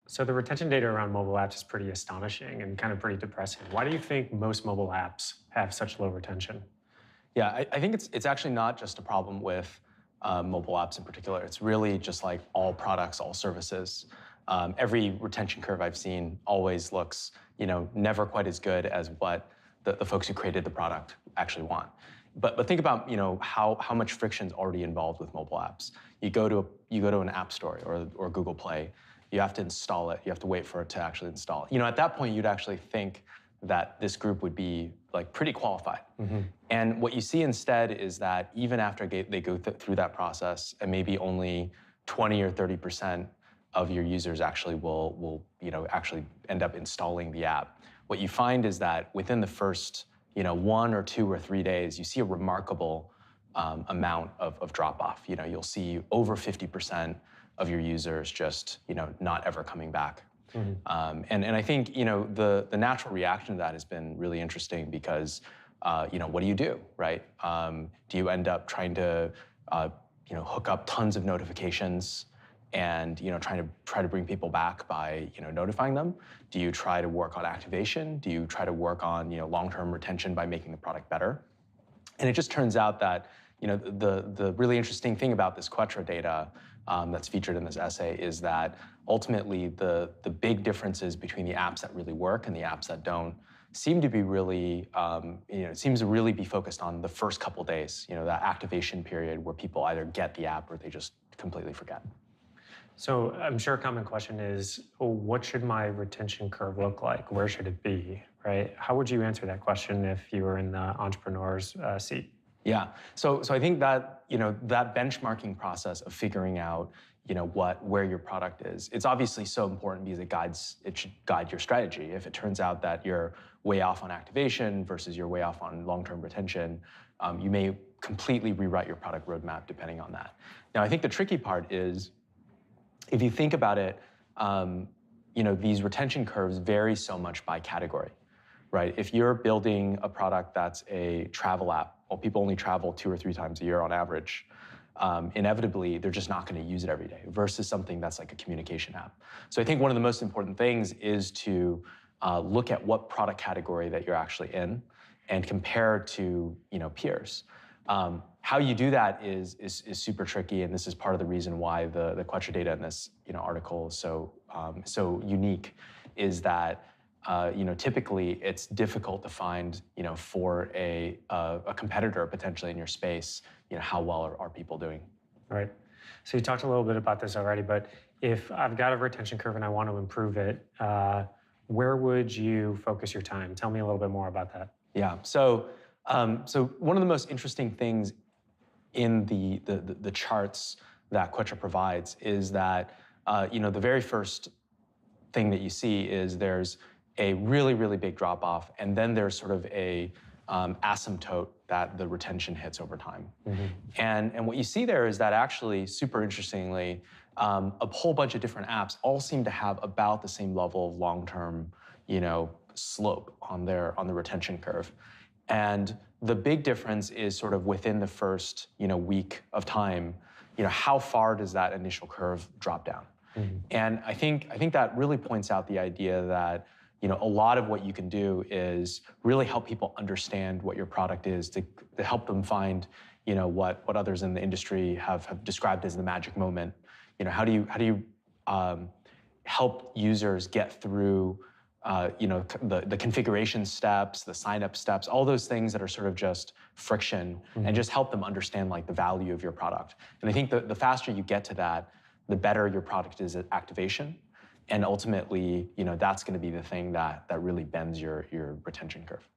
So the retention data around mobile apps is pretty astonishing and kind of pretty depressing. Why do you think most mobile apps have such low retention? Yeah, I think it's actually not just a problem with mobile apps in particular. It's really just like all products, all services. Every retention curve I've seen always looks, never quite as good as what the folks who created the product actually want. But think about, how much friction is already involved with mobile apps. You go to an app store or Google Play. You have to install it. You have to wait for it to actually install. At that point, you'd actually think that this group would be like pretty qualified. And what you see instead is that even after they go through that process, and maybe only 20 or 30% of your users actually will actually end up installing the app. What you find is that within the first 1 or 2 or 3 days, you see a remarkable amount of drop off. You'll see over 50% of your users just not ever coming back. And I think the natural reaction to that has been really interesting because what do you do, right? Do you end up trying to hook up tons of notifications and try to bring people back by notifying them? Do you try to work on activation? Do you try to work on long-term retention by making the product better? And it just turns out that the really interesting thing about this Quetra data that's featured in this essay is that ultimately the big differences between the apps that really work and the apps that don't seem to be really, it seems to really be focused on the first couple days, that activation period where people either get the app or they just completely forget. So I'm sure a common question is, what should my retention curve look like? Where should it be, right? How would you answer that question if you were in the entrepreneur's seat? Yeah, so I think that that benchmarking process of figuring out where your product is, it's obviously so important because it should guide your strategy. If it turns out that you're way off on activation versus you're way off on long-term retention, you may completely rewrite your product roadmap depending on that. Now, I think the tricky part is, if you think about it, these retention curves vary so much by category, right? If you're building a product that's a travel app, well, people only travel 2 or 3 times a year on average. Inevitably, they're just not going to use it every day versus something that's like a communication app. So I think one of the most important things is to look at what product category that you're actually in and compare to peers. How you do that is super tricky, and this is part of the reason why the Quetra data in this article is so unique, is that typically it's difficult to find for a competitor potentially in your space, how well are people doing. Right. So you talked a little bit about this already, but if I've got a retention curve and I want to improve it, where would you focus your time? Tell me a little bit more about that. Yeah. So one of the most interesting things in the charts that Quetra provides is that the very first thing that you see is there's a really, really big drop off, and then there's sort of a asymptote that the retention hits over time. And what you see there is that actually, super interestingly, a whole bunch of different apps all seem to have about the same level of long-term slope on the retention curve. And the big difference is sort of within the first week of time, how far does that initial curve drop down? And I think that really points out the idea that a lot of what you can do is really help people understand what your product is, to help them find what others in the industry have described as the magic moment. How do you help users get through the configuration steps, the sign-up steps, all those things that are sort of just friction, and just help them understand like the value of your product. And I think the faster you get to that, the better your product is at activation. And ultimately, that's going to be the thing that really bends your retention curve.